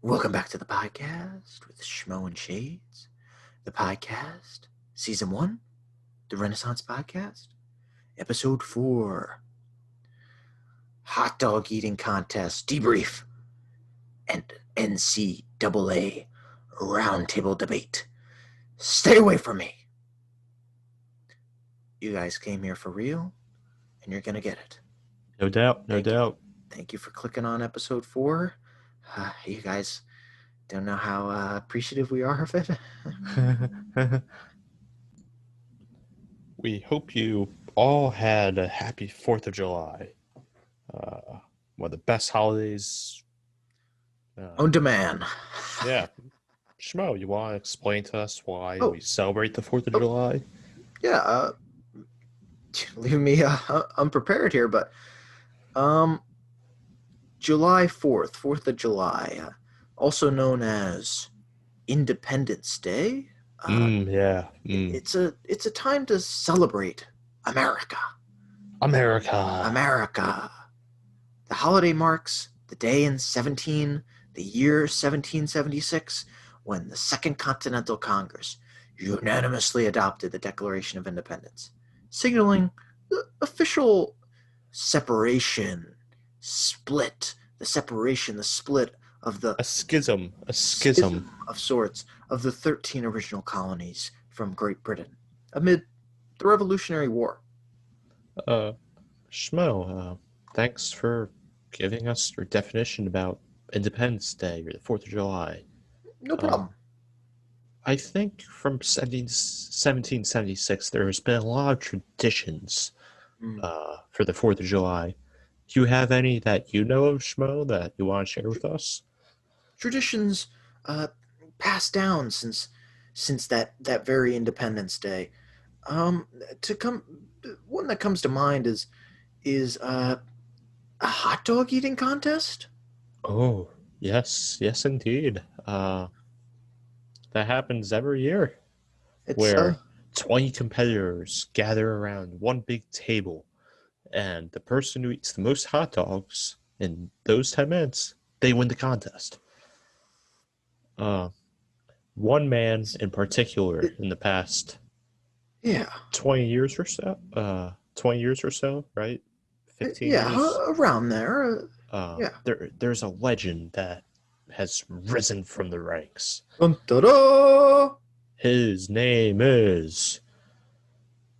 Welcome back to the podcast with Schmoe and Shadez. The podcast, Season 1, the Renaissance Podcast, Episode 4, Hot Dog Eating Contest Debrief, and NCAA Roundtable Debate. Stay away from me. You guys came here for real, and you're going to get it. No doubt, no doubt. Thank you for clicking on Episode 4. You guys don't know how appreciative we are of it. We hope you all had a happy 4th of July. One of the best holidays. On demand. Yeah. Schmo, you want to explain to us why we celebrate the 4th of July? Yeah, leaving me unprepared here, but July 4th, 4th of July, also known as Independence Day. It's a time to celebrate America. America. The holiday marks the day in the year 1776, when the Second Continental Congress unanimously adopted the Declaration of Independence, signaling the official separation, the split of the A schism of sorts of the 13 original colonies from Great Britain amid the Revolutionary War. Schmo, thanks for giving us your definition about Independence Day or the 4th of July. No problem. I think from 1776, there has been a lot of traditions for the 4th of July. Do you have any that you know of, Schmo, that you want to share with us? Traditions passed down since that very Independence Day. One that comes to mind is a hot dog eating contest. Oh, yes, indeed. That happens every year, where 20 competitors gather around one big table, and the person who eats the most hot dogs in those 10 minutes, they win the contest. One man in particular in the past 20 years or so, right? 15 years? Around there. There's a legend that has risen from the ranks. Dun-da-da! His name is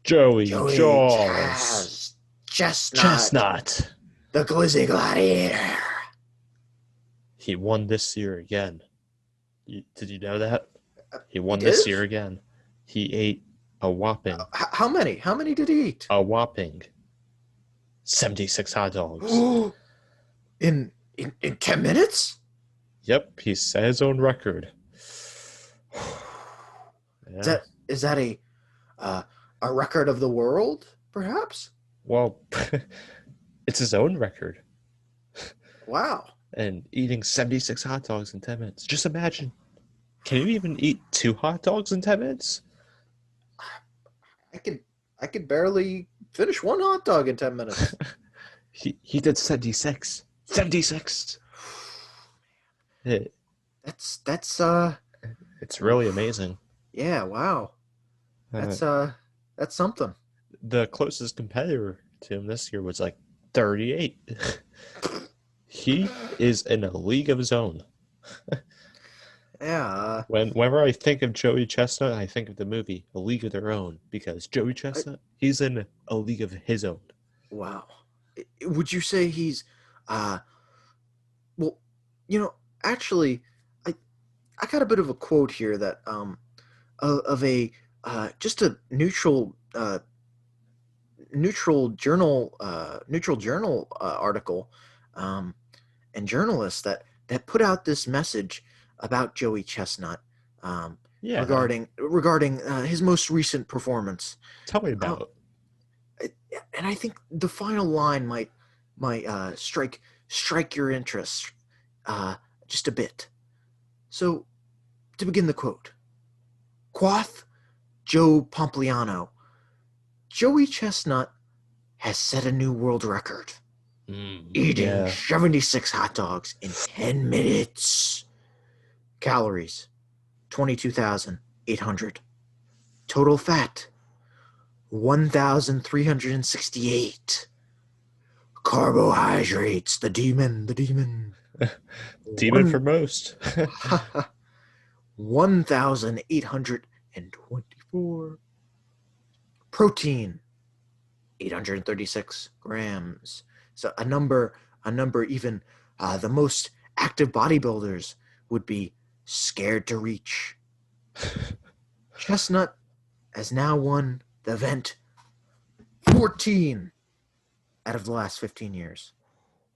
Joey Jaws Chestnut, the Glizzy Gladiator. He won this year again. Did you know that? He won He this did? year again. He ate a whopping... How many? How many did he eat? A whopping 76 hot dogs. In 10 minutes? Yep, he set his own record. Yeah. Is that a record of the world, perhaps? Well, it's his own record. Wow. And eating 76 hot dogs in 10 minutes. Just imagine. Can you even eat 2 hot dogs in 10 minutes? I could barely finish one hot dog in 10 minutes. He did 76. 76. That's It's really amazing. Yeah, wow. That's something. The closest competitor to him this year was like 38. He is in a league of his own. Yeah. Whenever I think of Joey Chestnut, I think of the movie A League of Their Own, because Joey Chestnut, he's in a league of his own. Wow. Would you say he's well, actually I got a bit of a quote here that of a just a neutral journal article and journalists that put out this message about Joey Chestnut regarding his most recent performance. Tell me about it. And I think the final line might strike your interest just a bit. So, to begin the quote, quoth Joe Pompliano, Joey Chestnut has set a new world record, eating 76 hot dogs in 10 minutes. Calories, 22,800. Total fat, 1,368. Carbohydrates, the demon. Demon for most. 1,824. Protein, 836 grams. So a number even the most active bodybuilders would be scared to reach. Chestnut has now won the event 14 out of the last 15 years.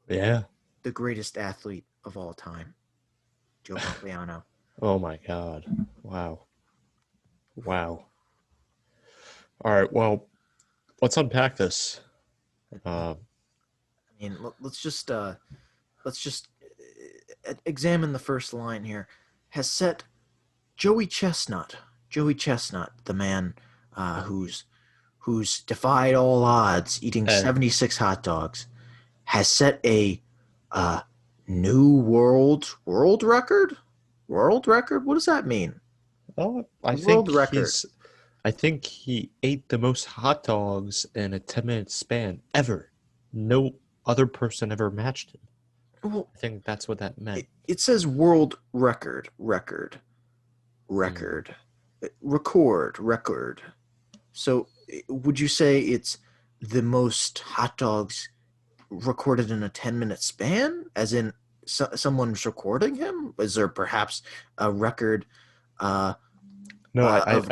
Yeah. The greatest athlete of all time, Joe Pompliano. Oh my God. Wow. All right, well, let's unpack this. I mean, let's just examine the first line here. Has set Joey Chestnut, the man who's defied all odds, eating 76 hot dogs, has set a new world record. World record? What does that mean? Oh, I think he ate the most hot dogs in a 10-minute span ever. No other person ever matched him. Well, I think that's what that meant. It says world record. So would you say it's the most hot dogs recorded in a 10-minute span? As in someone's recording him? Is there perhaps a record of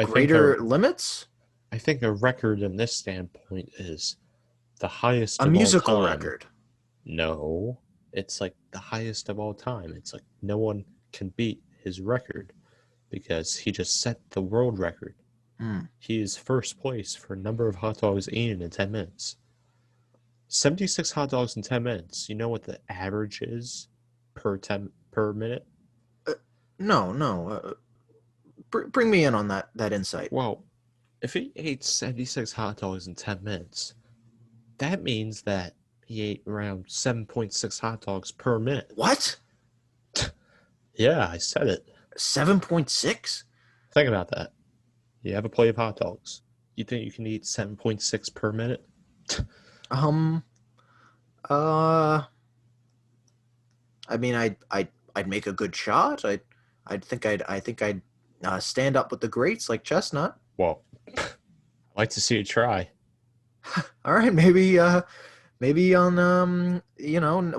greater limits? I think a record in this standpoint is the highest of all time. A musical record. No, it's like the highest of all time. It's like no one can beat his record because he just set the world record. He is first place for number of hot dogs eaten in 10 minutes. 76 hot dogs in 10 minutes. You know what the average is per minute? No. Bring me in on that insight. Well, if he ate 76 hot dogs in 10 minutes, that means that he ate around 7.6 hot dogs per minute. What? Yeah, I said it. 7.6? Think about that. You have a plate of hot dogs. You think you can eat 7.6 per minute? I mean, I'd make a good shot. I think I'd stand up with the greats like Chestnut. Well, I'd like to see you try. All right, maybe on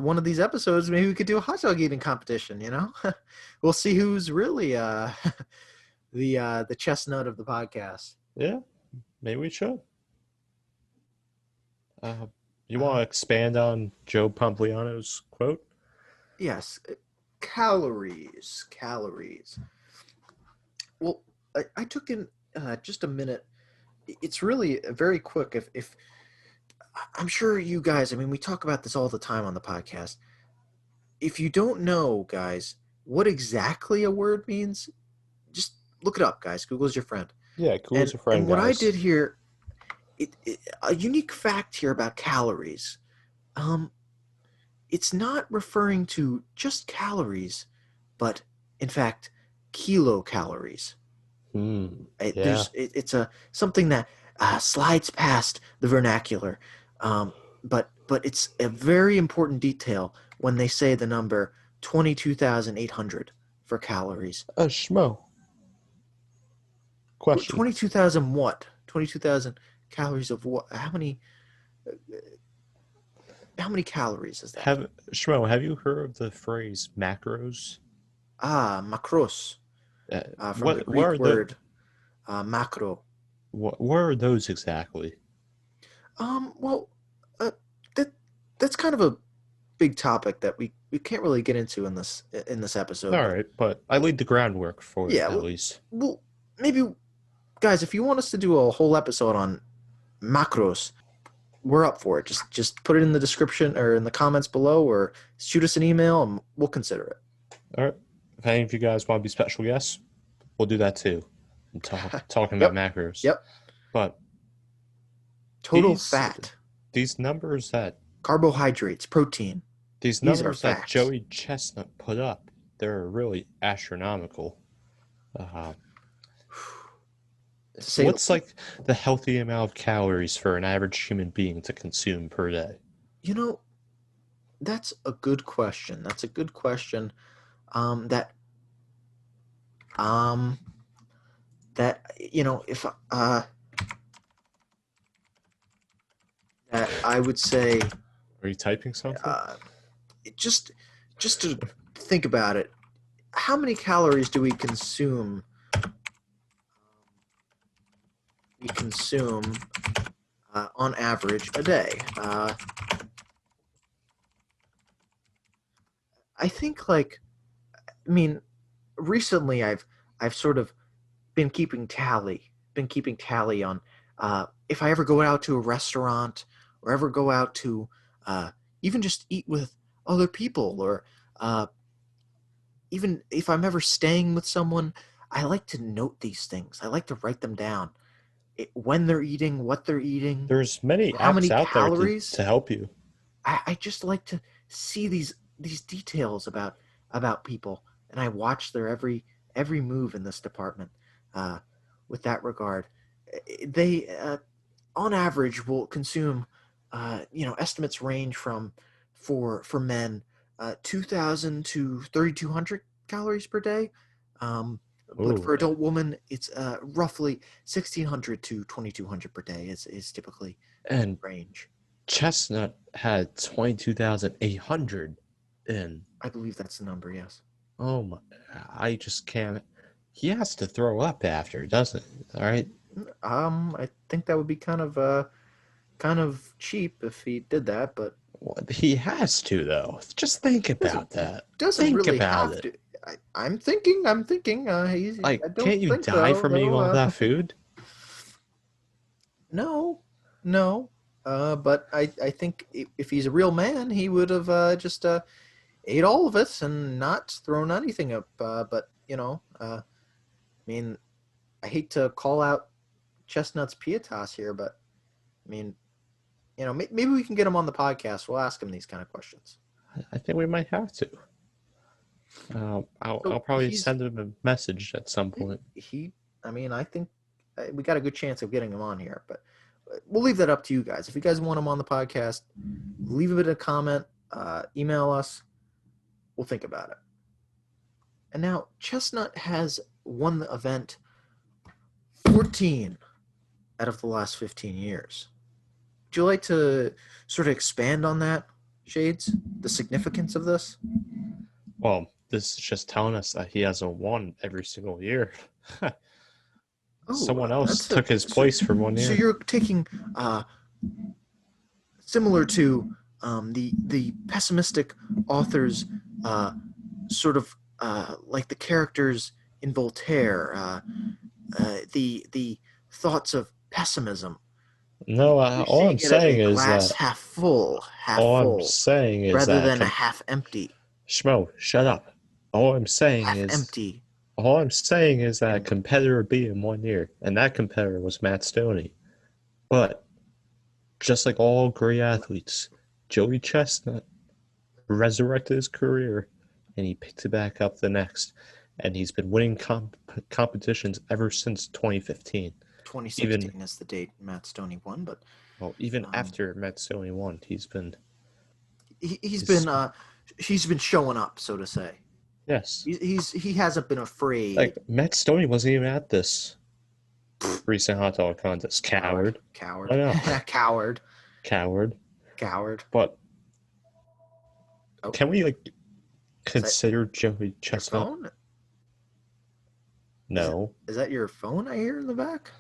one of these episodes, maybe we could do a hot dog eating competition. We'll see who's really the chestnut of the podcast. Yeah, maybe we should. You want to expand on Joe Pompliano's quote? Yes, calories. Well, I took in just a minute. It's really very quick. If I'm sure you guys, I mean, we talk about this all the time on the podcast. If you don't know, guys, what exactly a word means, just look it up, guys. Google's your friend. Yeah, Google's your friend, and what I did here, a unique fact here about calories. It's not referring to just calories, but in fact, kilocalories. It's something that slides past the vernacular, but it's a very important detail when they say the number 22,800 for calories. Schmoe. Question. 22,000 what? 22,000 calories of what? How many calories is that? Schmoe, have you heard of the phrase macros? Macros. From the Greek word macro. What are those exactly? That's kind of a big topic that we can't really get into in this episode. All right, but I laid the groundwork for it at least. Well, maybe, guys, if you want us to do a whole episode on macros, we're up for it. Just put it in the description or in the comments below, or shoot us an email, and we'll consider it. All right. If any of you guys want to be special guests, we'll do that too. I'm talking about macros. Yep. But total fat. These numbers that carbohydrates, protein. These numbers that Joey Chestnut put up, they're really astronomical. What's like the healthy amount of calories for an average human being to consume per day? That's a good question. That's a good question. That if that I would say. Are you typing something? Just to think about it, how many calories do we consume? On average a day. I think recently I've sort of been keeping tally on if I ever go out to a restaurant or ever go out to even just eat with other people, or even if I'm ever staying with someone, I like to note these things. I like to write them down. When they're eating, what they're eating, There's many how apps many out there calories. to help you. I just like to see these details about people, and I watch their every move in this department. With that regard, they on average will consume, estimates range from for men 2,000 to 3,200 calories per day. But for adult women, it's roughly 1,600 to 2,200 per day is typically and range. Chestnut had 22,800 in. I believe that's the number, yes. Oh my, I just can't. He has to throw up after, doesn't he? All right. I think that would be kind of cheap if he did that, but He has to, though. Just think about that. Doesn't Think really about have it. to. I'm thinking. I Like, don't can't you think die so. from eating all that food? No, no. But I think if he's a real man, he would have just ate all of it and not thrown anything up. But I mean, I hate to call out Chestnut's pietas here, but I mean, maybe we can get him on the podcast. We'll ask him these kind of questions. I think we might have to. I'll probably send him a message at some point. I think we got a good chance of getting him on here, but we'll leave that up to you guys. If you guys want him on the podcast, leave a bit of a comment, email us. We'll think about it. And now Chestnut has won the event 14 out of the last 15 years. Would you like to sort of expand on that, Shades? The significance of this? Well, this is just telling us that he hasn't won every single year. Someone else took his place for 1 year. So you're taking similar to the pessimistic authors, sort of like the characters in Voltaire, the thoughts of pessimism. No, all I'm saying is glass that half full, I'm saying is rather that than half empty. Schmoe, shut up. All I'm saying Half is empty. All I'm saying is that a competitor beat him 1 year, and that competitor was Matt Stoney. But just like all great athletes, Joey Chestnut resurrected his career, and he picked it back up the next. And he's been winning competitions ever since 2015. 2016 is the date Matt Stoney won, but even after Matt Stoney won, he's been showing up, so to say. Yes, he hasn't been afraid. Like Matt Stoney wasn't even at this recent hot dog contest. Coward. I know. Coward. But can we consider Joey Chestnut? Phone? No. Is that your phone I hear in the back?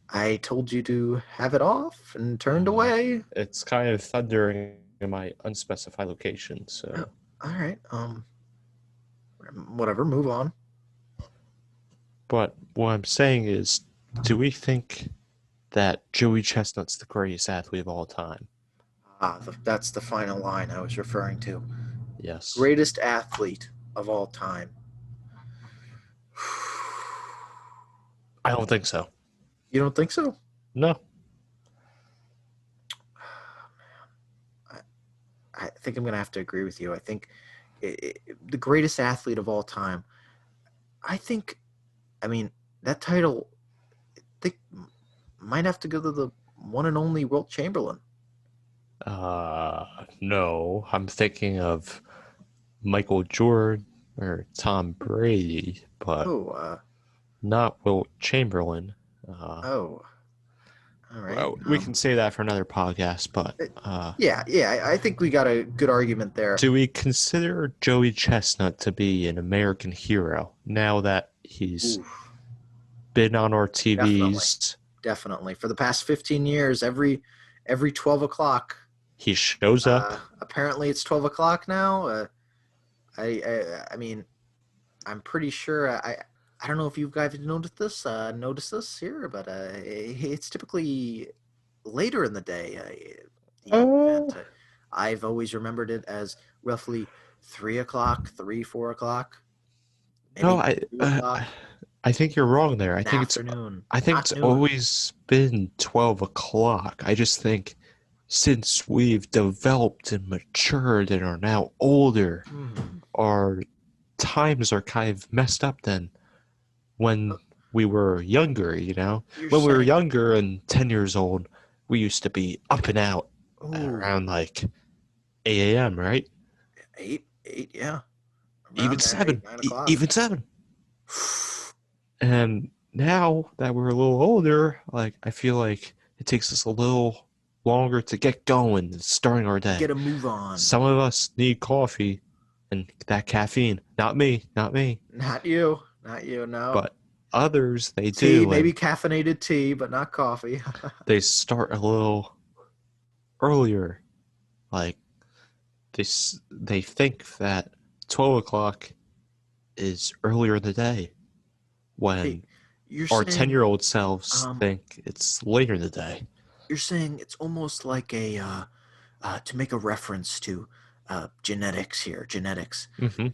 I told you to have it off and turned away. It's kind of thundering in my unspecified location, so. Oh, all right. Whatever, move on. But what I'm saying is, do we think that Joey Chestnut's the greatest athlete of all time? That's the final line I was referring to. Yes. Greatest athlete of all time. I don't think so. You don't think so? No. I think I'm going to have to agree with you. I think the greatest athlete of all time. I think, that title, I think, might have to go to the one and only Wilt Chamberlain. No, I'm thinking of Michael Jordan or Tom Brady, but not Wilt Chamberlain. All right. Well, we can say that for another podcast, but yeah, I think we got a good argument there. Do we consider Joey Chestnut to be an American hero now that he's been on our TVs? Definitely. For the past 15 years, every 12 o'clock, he shows up. Apparently, it's 12 o'clock now. I mean, I'm pretty sure. I don't know if you guys noticed this here, but it's typically later in the day. I've always remembered it as roughly 3 o'clock, 4 o'clock. No, I think you're wrong there. I think it's always been 12 o'clock. I just think since we've developed and matured and are now older, our times are kind of messed up than when we were younger, you know? When we were younger and 10 years old, we used to be up and out around like 8 a.m., right? 8, yeah. Even 7. Even 7. And now that we're a little older, like I feel like it takes us a little longer to get going and starting our day. Get a move on. Some of us need coffee and that caffeine. Not me. Not you, no. But others, they tea, do. Maybe caffeinated tea, but not coffee. They start a little earlier. Like, they think that 12 o'clock is earlier in the day when our 10-year-old selves think it's later in the day. You're saying it's almost like to make a reference to genetics here.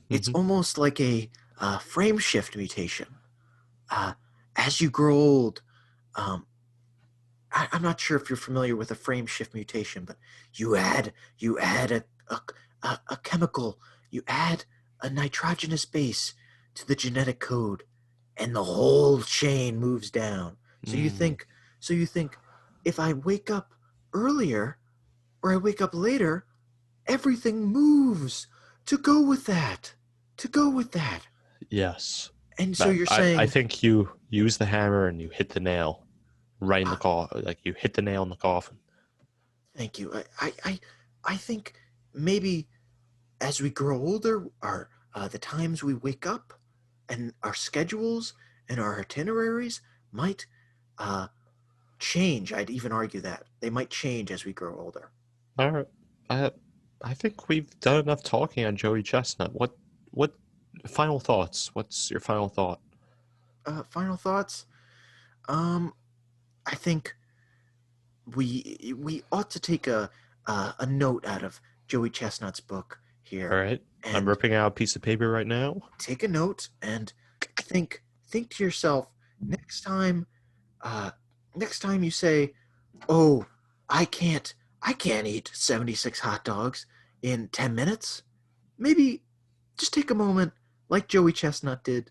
It's almost like a frame shift mutation. As you grow old, I'm not sure if you're familiar with a frame shift mutation, but you add a chemical, you add a nitrogenous base to the genetic code, and the whole chain moves down. So you think if I wake up earlier or I wake up later, everything moves to go with that. Yes. And so you're saying... I think you use the hammer and you hit the nail right in the coffin. Like you hit the nail in the coffin. Thank you. I think maybe as we grow older, the times we wake up and our schedules and our itineraries might change. I'd even argue that. They might change as we grow older. All right. I think we've done enough talking on Joey Chestnut. What final thoughts? What's your final thought? Final thoughts? I think we ought to take a note out of Joey Chestnut's book here. All right. I'm ripping out a piece of paper right now. Take a note and think to yourself, next time you say, "Oh, I can't eat 76 hot dogs in 10 minutes." Maybe just take a moment like Joey Chestnut did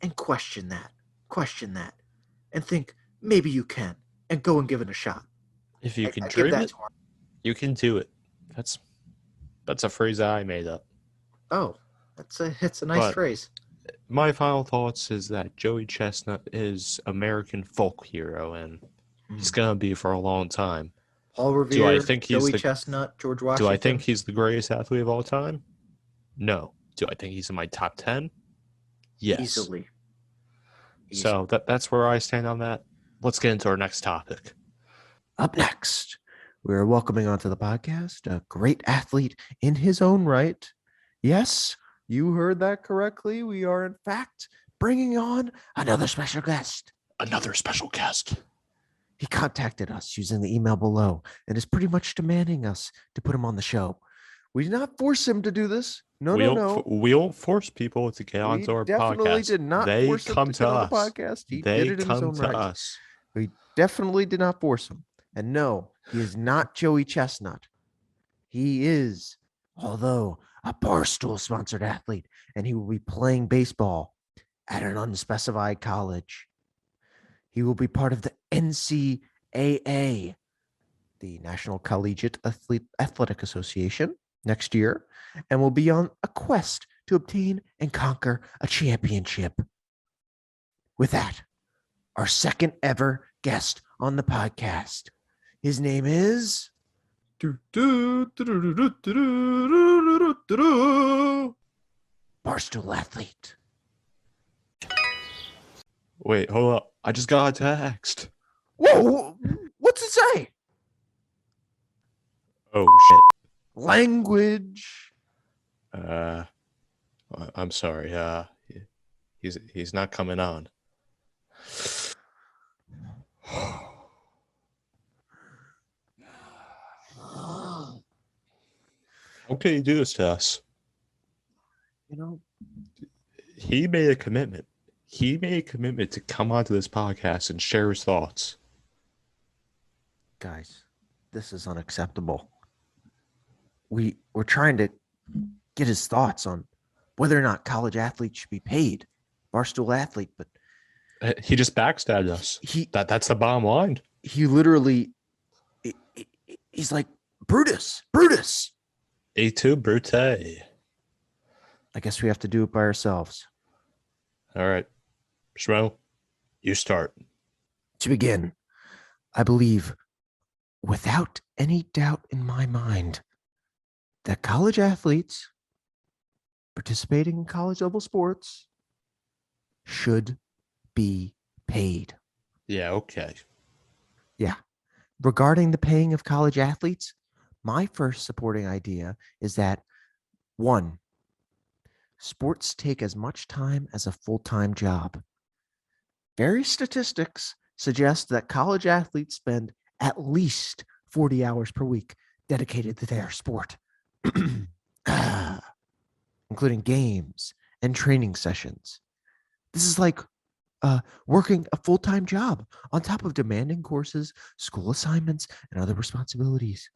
and question that and think maybe you can and go and give it a shot. If you can dream it, you can do it. That's a phrase I made up. Oh, it's a nice phrase. My final thoughts is that Joey Chestnut is American folk hero, and he's gonna be for a long time. Paul Revere, Joey Chestnut, George Washington. Do I think he's the greatest athlete of all time? No. Do I think he's in my top 10? Yes. Easily. So that's where I stand on that. Let's get into our next topic. Up next, we're welcoming onto the podcast a great athlete in his own right. Yes, you heard that correctly. We are, in fact, bringing on another special guest. He contacted us using the email below and is pretty much demanding us to put him on the show. We did not force him to do this. No. We don't force people to get onto our podcast. We definitely did not force him to get on the podcast. He did it in his own right. We definitely did not force him. And no, he is not Joey Chestnut. He is, although a Barstool-sponsored athlete, and he will be playing baseball at an unspecified college. He will be part of the NCAA, the National Collegiate Athletic Association, next year, and will be on a quest to obtain and conquer a championship. With that, our second ever guest on the podcast. His name is Barstool Athlete. Wait, hold up. I just got a text. Whoa, what's it say? Oh, shit. Language. I'm sorry. He's not coming on. How can you do this to us? You know, he made a commitment. He made a commitment to come onto this podcast and share his thoughts. Guys, this is unacceptable. We're trying to get his thoughts on whether or not college athletes should be paid. Barstool Athlete, but he just backstabbed us. That's the bottom line. He literally, he's like, Brutus. Et tu, Brute. I guess we have to do it by ourselves. All right. Schmoe, you start. To begin, I believe, without any doubt in my mind, that college athletes participating in college level sports should be paid. Yeah, okay. Yeah. Regarding the paying of college athletes, my first supporting idea is that, one, sports take as much time as a full-time job. Various statistics suggest that college athletes spend at least 40 hours per week dedicated to their sport, including games and training sessions. This is like working a full-time job on top of demanding courses, school assignments, and other responsibilities.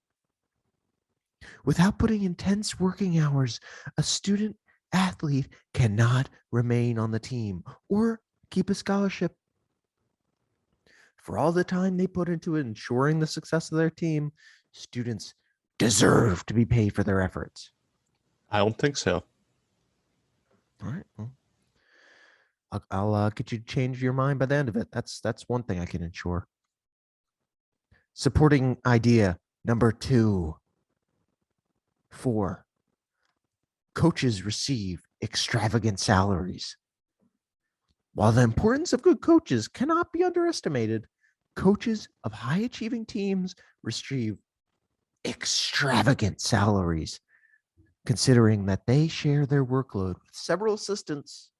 Without putting intense working hours, a student athlete cannot remain on the team or keep a scholarship. For all the time they put into ensuring the success of their team, students deserve to be paid for their efforts. I don't think so. All right. Well, I'll get you to change your mind by the end of it. That's one thing I can ensure. Supporting idea number 2. 4. Coaches receive extravagant salaries. While the importance of good coaches cannot be underestimated, coaches of high-achieving teams receive extravagant salaries, considering that they share their workload with several assistants.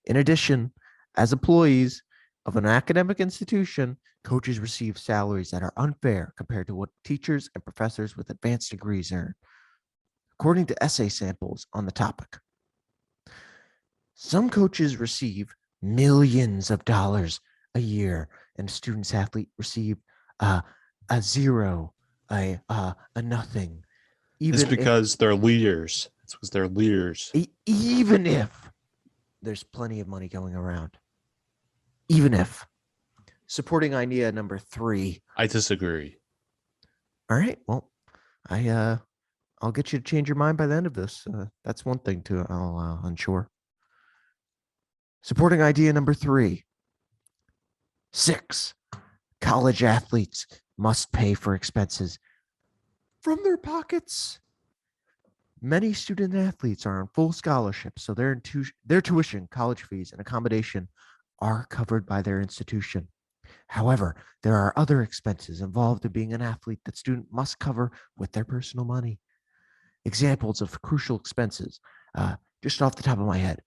In addition, as employees of an academic institution, coaches receive salaries that are unfair compared to what teachers and professors with advanced degrees earn, according to essay samples on the topic. Some coaches receive millions of dollars a year, and students athlete receive a zero, a nothing. It's because they're leaders. It's because they're leaders. Even if there's plenty of money going around. Even if. Supporting idea number 3. I disagree. All right. Well, I'll get you to change your mind by the end of this. That's one thing I'll ensure. Supporting idea number 3. 6. College athletes must pay for expenses from their pockets. Many student athletes are on full scholarships, so their tuition, college fees, and accommodation are covered by their institution. However, there are other expenses involved in being an athlete that student must cover with their personal money. Examples of crucial expenses, just off the top of my head,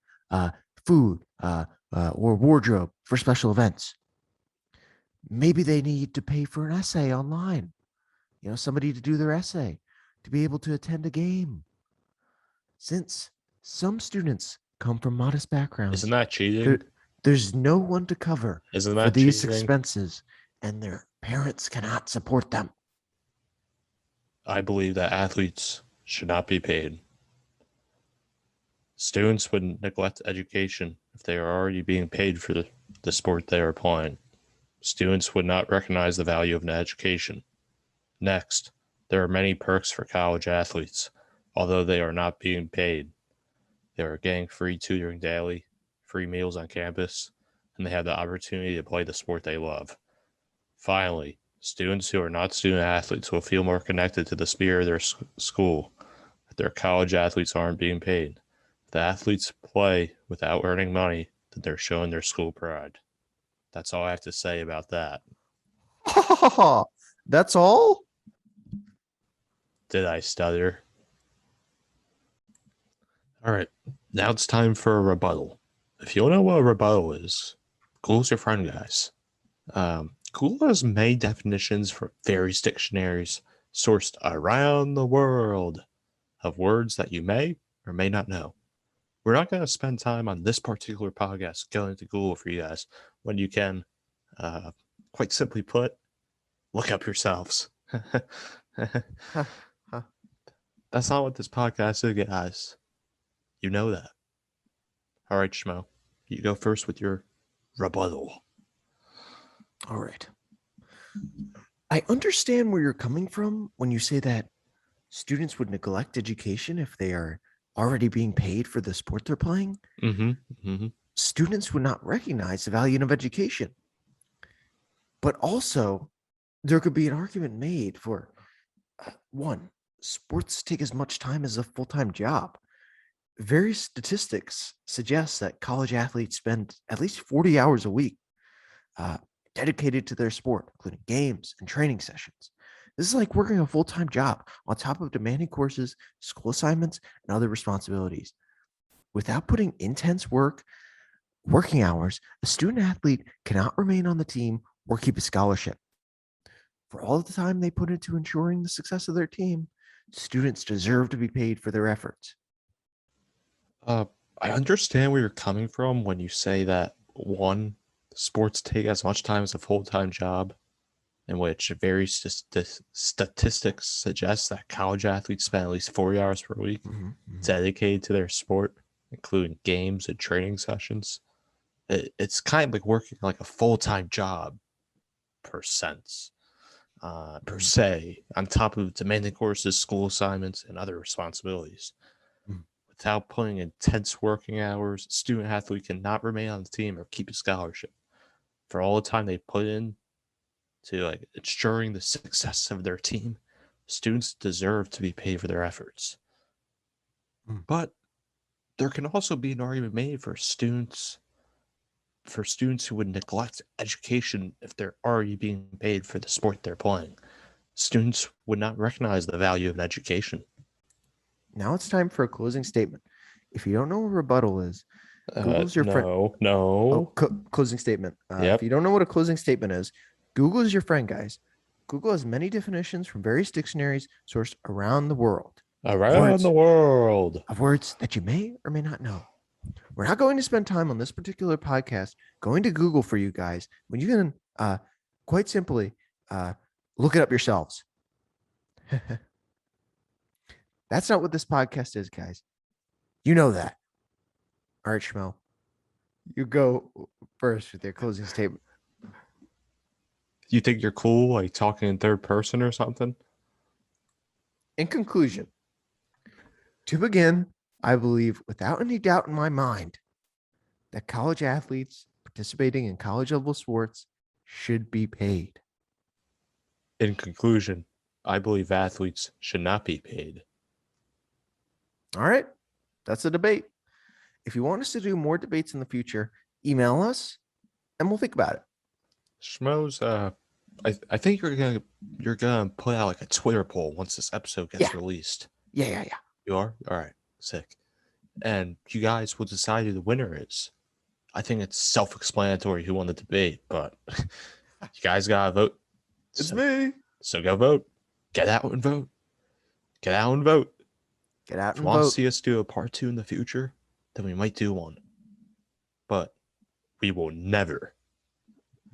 food or wardrobe for special events. Maybe they need to pay for an essay online. Somebody to do their essay, to be able to attend a game. Since some students come from modest backgrounds, isn't that cheating? There's no one to cover for these expenses, and their parents cannot support them. I believe that athletes should not be paid. Students would neglect education if they are already being paid for the sport they are playing. Students would not recognize the value of an education. Next, there are many perks for college athletes, although they are not being paid. They are getting free tutoring daily, free meals on campus, and they have the opportunity to play the sport they love. Finally, students who are not student athletes will feel more connected to the spirit of their school if their college athletes aren't being paid. If the athletes play without earning money, then they're showing their school pride. That's all I have to say about that. That's all? Did I stutter? All right, now it's time for a rebuttal. If you don't know what a rebuttal is, Google's your friend, guys. Google has many definitions from various dictionaries sourced around the world of words that you may or may not know. We're not going to spend time on this particular podcast going to Google for you guys when you can, quite simply put, look up yourselves. That's not what this podcast is, guys. You know that. All right, Schmoe, you go first with your rebuttal. All right. I understand where you're coming from when you say that students would neglect education if they are already being paid for the sport they're playing. Students would not recognize the value of education. But also, there could be an argument made for one, sports take as much time as a full-time job. Various statistics suggest that college athletes spend at least 40 hours a week dedicated to their sport, including games and training sessions. This is like working a full-time job on top of demanding courses, school assignments, and other responsibilities. Without putting intense working hours, a student athlete cannot remain on the team or keep a scholarship. For all of the time they put into ensuring the success of their team, students deserve to be paid for their efforts. I understand where you're coming from when you say that, one, sports take as much time as a full-time job, in which various statistics suggest that college athletes spend at least 40 hours per week dedicated to their sport, including games and training sessions. It's kind of like working like a full-time job per se, on top of demanding courses, school assignments, and other responsibilities. Without putting intense working hours, a student athlete cannot remain on the team or keep a scholarship. For all the time they put in to like ensuring the success of their team, students deserve to be paid for their efforts. But there can also be an argument made for students who would neglect education if they're already being paid for the sport they're playing. Students would not recognize the value of an education. Now it's time for a closing statement. If you don't know what rebuttal is, Google's your friend. No. Closing statement. Yep. If you don't know what a closing statement is, Google is your friend, guys. Google has many definitions from various dictionaries sourced around the world. Around the world. Of words that you may or may not know. We're not going to spend time on this particular podcast going to Google for you guys when you can quite simply look it up yourselves. That's not what this podcast is, guys. You know that. All right, Schmoe. You go first with your closing statement. You think you're cool, like talking in third person or something? In conclusion, to begin, I believe without any doubt in my mind that college athletes participating in college level sports should be paid. In conclusion, I believe athletes should not be paid. All right. That's a debate. If you want us to do more debates in the future, email us and we'll think about it. Schmoes, I think you're gonna put out like a Twitter poll once this episode gets released. Yeah. You are? All right, sick. And you guys will decide who the winner is. I think it's self-explanatory who won the debate, but you guys gotta vote. It's me. So go vote. Get out and vote. Get out and vote. Get out If you and want vote. to see us do a part 2 in the future, then we might do one. But we will never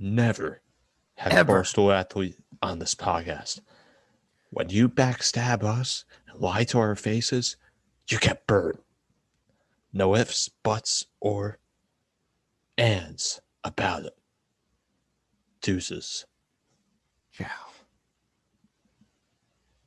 have a Barstool athlete on this podcast. When you backstab us and lie to our faces, you get burned. No ifs, buts, or ands about it. Deuces. Ciao.